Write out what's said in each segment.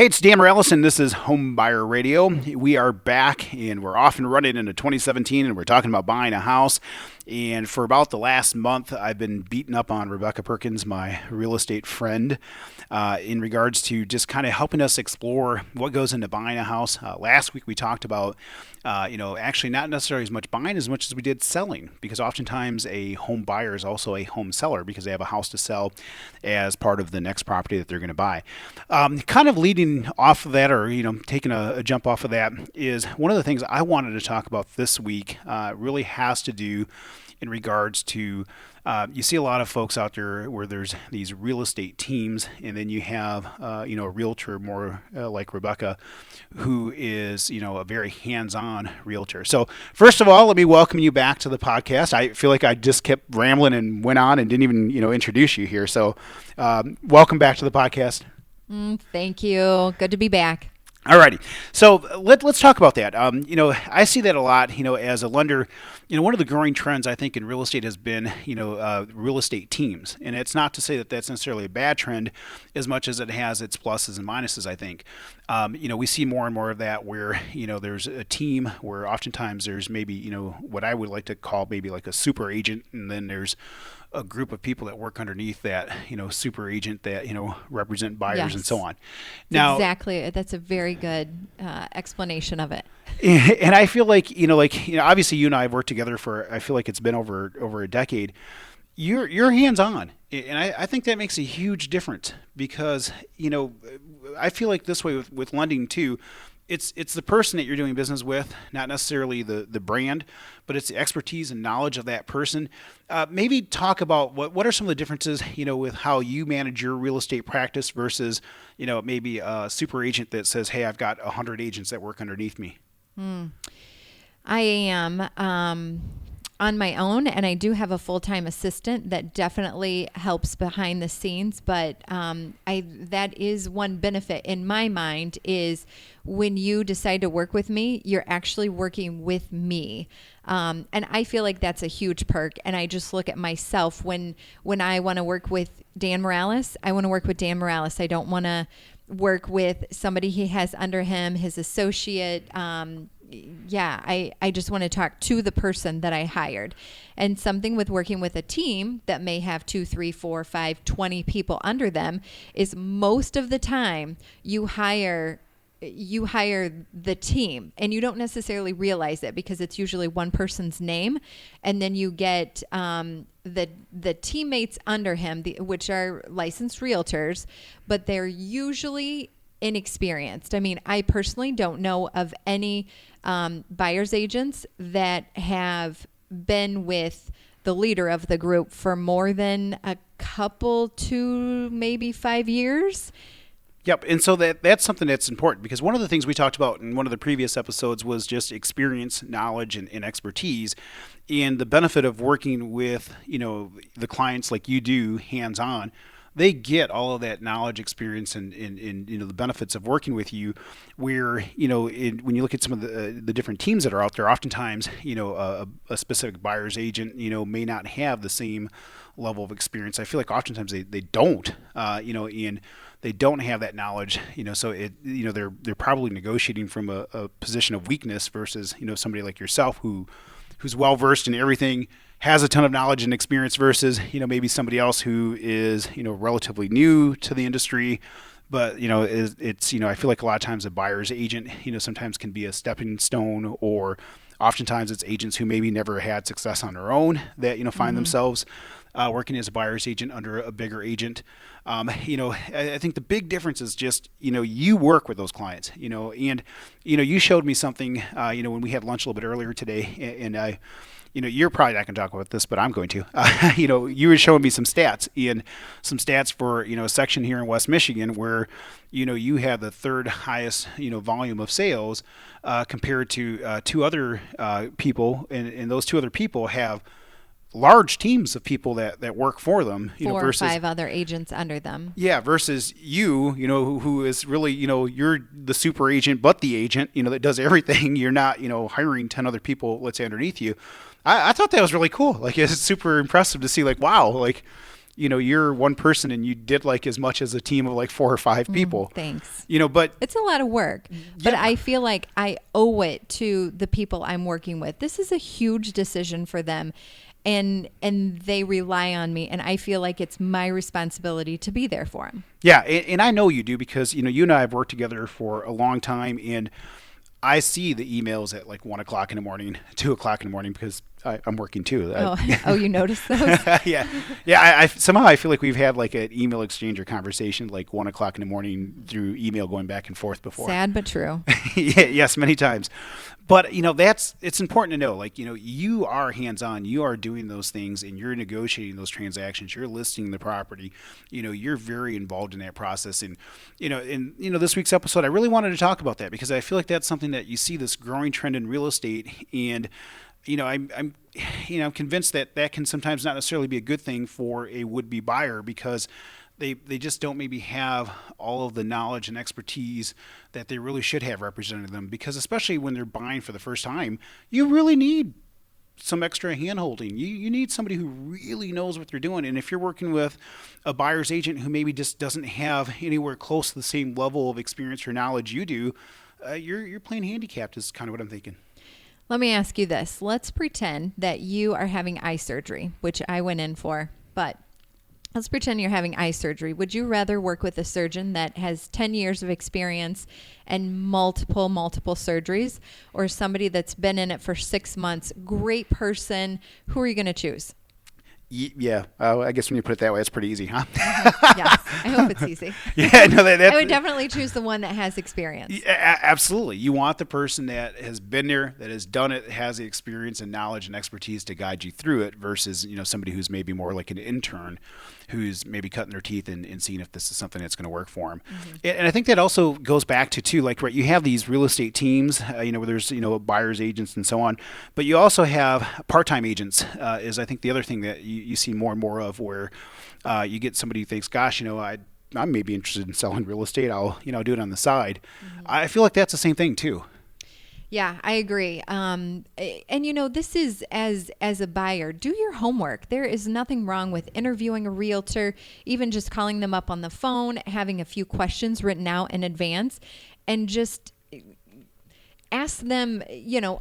Hey, it's Dan Moralez, and this is Home Buyer Radio. We are back, and we're off and running into 2017, and we're talking about buying a house. And for about the last month, I've been beating up on Rebecca Perkins, my real estate friend, in regards to just kind of helping us explore what goes into buying a house. Last week, we talked about, actually not necessarily as much buying as much as we did selling, because oftentimes a home buyer is also a home seller because they have a house to sell as part of the next property that they're going to buy. Kind of leading off of that, or taking a jump off of that, is one of the things I wanted to talk about this week. Really has to do in regards to you see a lot of folks out there where there's these real estate teams, and then you have a realtor more like Rebecca, who is a very hands-on realtor. So first of all, let me welcome you back to the podcast. I feel like I just kept rambling and went on and didn't even introduce you here. So welcome back to the podcast. Thank you. Good to be back. Alrighty, so let's talk about that. I see that a lot. As a lender, one of the growing trends I think in real estate has been, real estate teams, and it's not to say that that's necessarily a bad trend, as much as it has its pluses and minuses. I think, we see more and more of that where there's a team where oftentimes there's maybe what I would like to call maybe like a super agent, and then there's a group of people that work underneath that, super agent that, represent buyers. Yes. And so on. Now, exactly. That's a very good explanation of it. And I feel like, obviously you and I have worked together for, I feel like it's been over a decade. You're hands-on. And I think that makes a huge difference because, I feel like this way with lending too. It's the person that you're doing business with, not necessarily the brand, but it's the expertise and knowledge of that person. Maybe talk about what are some of the differences, with how you manage your real estate practice versus, maybe a super agent that says, hey, I've got 100 agents that work underneath me. I am on my own, and I do have a full-time assistant that definitely helps behind the scenes, but that is one benefit in my mind is when you decide to work with me, you're actually working with me. And I feel like that's a huge perk. And I just look at myself when I want to work with Dan Moralez, I want to work with Dan Moralez. I don't want to work with somebody he has under him, his associate. I just want to talk to the person that I hired. And something with working with a team that may have 2, 3, 4, 5, 20 people under them is most of the time you hire the team and you don't necessarily realize it because it's usually one person's name, and then you get the teammates under him, which are licensed realtors, but they're usually inexperienced. I mean, I personally don't know of any buyer's agents that have been with the leader of the group for more than a couple to maybe 5 years. Yep. And so that's something that's important because one of the things we talked about in one of the previous episodes was just experience, knowledge, and expertise. And the benefit of working with, the clients like you do hands-on, they get all of that knowledge, experience, and the benefits of working with you. Where when you look at some of the different teams that are out there, oftentimes a specific buyer's agent may not have the same level of experience. I feel like oftentimes they don't, and they don't have that knowledge. So they're probably negotiating from a position of weakness versus somebody like yourself who's well versed in everything, has a ton of knowledge and experience versus, maybe somebody else who is, relatively new to the industry. But, it's I feel like a lot of times a buyer's agent, sometimes can be a stepping stone, or oftentimes it's agents who maybe never had success on their own that, find themselves working as a buyer's agent under a bigger agent. I think the big difference is just, you work with those clients, and, you showed me something, when we had lunch a little bit earlier today, and you're probably not going to talk about this, but I'm going to. You were showing me some stats for a section here in West Michigan where you have the third highest volume of sales compared to two other people, and those two other people have large teams of people that work for them, 4 versus or 5 other agents under them. Yeah, versus you, who is really, you're the super agent, but the agent, that does everything. You're not, hiring 10 other people, let's say, underneath you. I thought that was really cool. Like, it's super impressive to see, like, wow, like, you're one person and you did like as much as a team of like 4 or 5 people. Thanks. But It's a lot of work, but I feel like I owe it to the people I'm working with. This is a huge decision for them, and they rely on me, and I feel like it's my responsibility to be there for them. Yeah, and I know you do because you and I have worked together for a long time, and I see the emails at like 1 o'clock in the morning, 2 o'clock in the morning because I'm working too. Oh, you noticed those? Yeah. I somehow I feel like we've had like an email exchange or conversation like 1 o'clock in the morning through email going back and forth before. Sad but true. Yes, many times. But it's important to know, like, you are hands-on, you are doing those things, and you're negotiating those transactions, you're listing the property, you're very involved in that process. And this week's episode, I really wanted to talk about that because I feel like that's something that you see this growing trend in real estate. And I'm convinced that can sometimes not necessarily be a good thing for a would-be buyer because they just don't maybe have all of the knowledge and expertise that they really should have represented them, because especially when they're buying for the first time, you really need some extra hand-holding. You need somebody who really knows what they're doing. And if you're working with a buyer's agent who maybe just doesn't have anywhere close to the same level of experience or knowledge you do, you're playing handicapped is kind of what I'm thinking. Let me ask you this. Let's pretend that you are having eye surgery, which I went in for, but let's pretend you're having eye surgery. Would you rather work with a surgeon that has 10 years of experience and multiple surgeries, or somebody that's been in it for 6 months, great person? Who are you going to choose? Yeah, I guess when you put it that way, it's pretty easy, huh? Yes, I hope it's easy. Yeah, no, I would definitely choose the one that has experience. Yeah, absolutely. You want the person that has been there, that has done it, has the experience and knowledge and expertise to guide you through it versus, somebody who's maybe more like an intern who's maybe cutting their teeth and seeing if this is something that's going to work for them. Mm-hmm. And I think that also goes back to, too, like, right, you have these real estate teams, where there's, buyer's agents and so on, but you also have part-time agents is, I think, the other thing that you see more and more of, where you get somebody who thinks, gosh, I'm maybe interested in selling real estate. I'll, do it on the side. Mm-hmm. I feel like that's the same thing too. Yeah, I agree. And this is as a buyer, do your homework. There is nothing wrong with interviewing a realtor, even just calling them up on the phone, having a few questions written out in advance, and just ask them,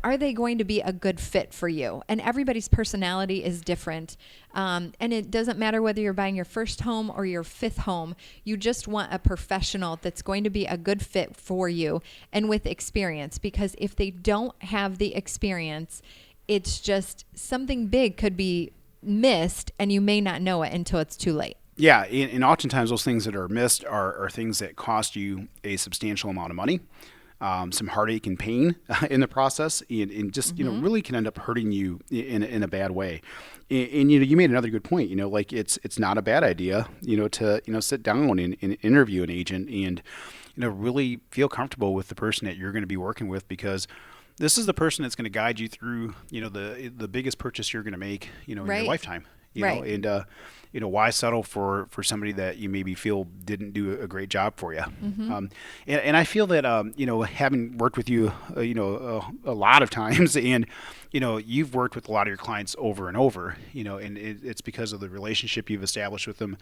are they going to be a good fit for you? And everybody's personality is different. And it doesn't matter whether you're buying your first home or your 5th home. You just want a professional that's going to be a good fit for you and with experience. Because if they don't have the experience, it's just something big could be missed and you may not know it until it's too late. Yeah, and oftentimes those things that are missed are things that cost you a substantial amount of money. Some heartache and pain in the process, and just really can end up hurting you in a bad way. And you made another good point. Like it's not a bad idea, to sit down and interview an agent and really feel comfortable with the person that you're going to be working with, because this is the person that's going to guide you through the biggest purchase you're going to make in your lifetime. Right. And why settle for somebody that you maybe feel didn't do a great job for you? Mm-hmm. And I feel that having worked with you a lot of times, and you've worked with a lot of your clients over and over, and it's because of the relationship you've established with them.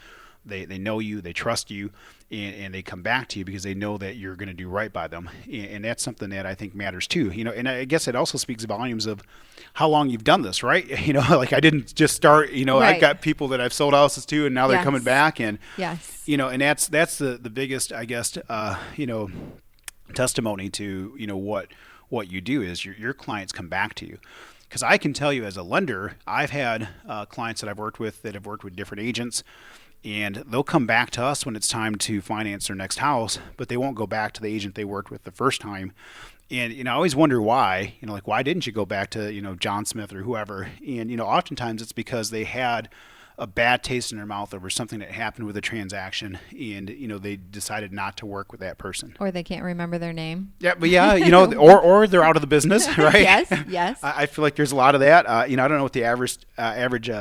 They know you, they trust you, and they come back to you because they know that you're going to do right by them. And that's something that I think matters too. And I guess it also speaks volumes of how long you've done this, right? Like I didn't just start, Right. I've got people that I've sold houses to, and now they're coming back, and yes, and that's the biggest, I guess, testimony to what you do is your clients come back to you. Because I can tell you as a lender, I've had clients that I've worked with that have worked with different agents, and they'll come back to us when it's time to finance their next house, but they won't go back to the agent they worked with the first time. And I always wonder why, like, why didn't you go back to, John Smith or whoever? And, oftentimes it's because they had a bad taste in their mouth over something that happened with a transaction, and they decided not to work with that person, or they can't remember their name. Yeah, but or they're out of the business, right? Yes. I feel like there's a lot of that. I don't know what the average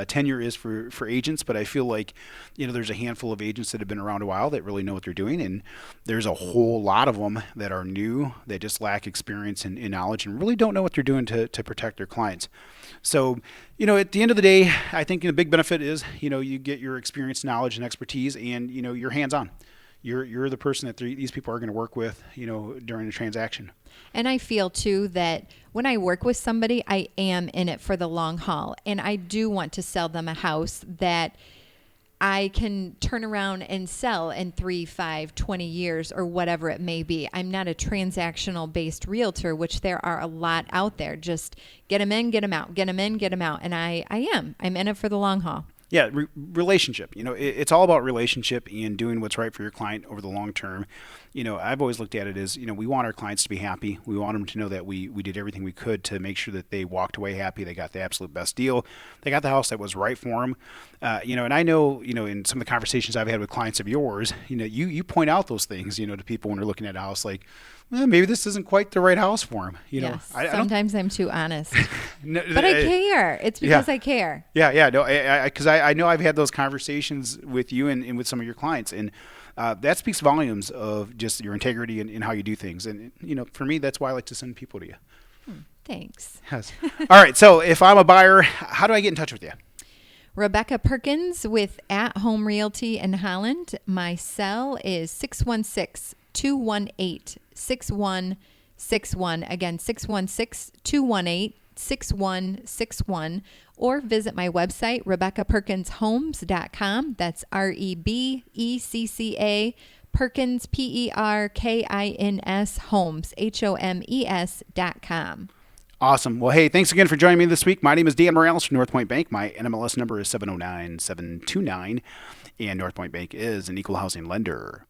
tenure is for agents, but I feel like there's a handful of agents that have been around a while that really know what they're doing, and there's a whole lot of them that are new, that just lack experience and knowledge, and really don't know what they're doing to protect their clients. So, at the end of the day, I think a big benefit is you get your experience, knowledge, and expertise, and you're hands-on. You're the person that these people are going to work with, during the transaction. And I feel too that when I work with somebody, I am in it for the long haul, and I do want to sell them a house that I can turn around and sell in 3, 5, 20 years or whatever it may be. I'm not a transactional based realtor, which there are a lot out there. Just get them in, get them out, get them in, get them out. And I'm in it for the long haul. Yeah, relationship. It's all about relationship and doing what's right for your client over the long term. I've always looked at it as, we want our clients to be happy. We want them to know that we did everything we could to make sure that they walked away happy. They got the absolute best deal. They got the house that was right for them. And I know, in some of the conversations I've had with clients of yours, you point out those things, to people when they're looking at a house, like, well, maybe this isn't quite the right house for them. Yes, sometimes I'm too honest, no, but I care. It's because I care. Yeah. No, because I know I've had those conversations with you and with some of your clients, and that speaks volumes of just your integrity and how you do things. And, for me, that's why I like to send people to you. Thanks. Yes. All right. So if I'm a buyer, how do I get in touch with you? Rebecca Perkins with At Home Realty in Holland. My cell is 616-218-6161. Again, 616-218-6161. Or visit my website, RebeccaPerkinsHomes.com. That's REBECCA Perkins, PERKINS Homes, HOMES.com. Awesome. Well, hey, thanks again for joining me this week. My name is Dan Moralez from Northpointe Bank. My NMLS number is 709729, and Northpointe Bank is an equal housing lender.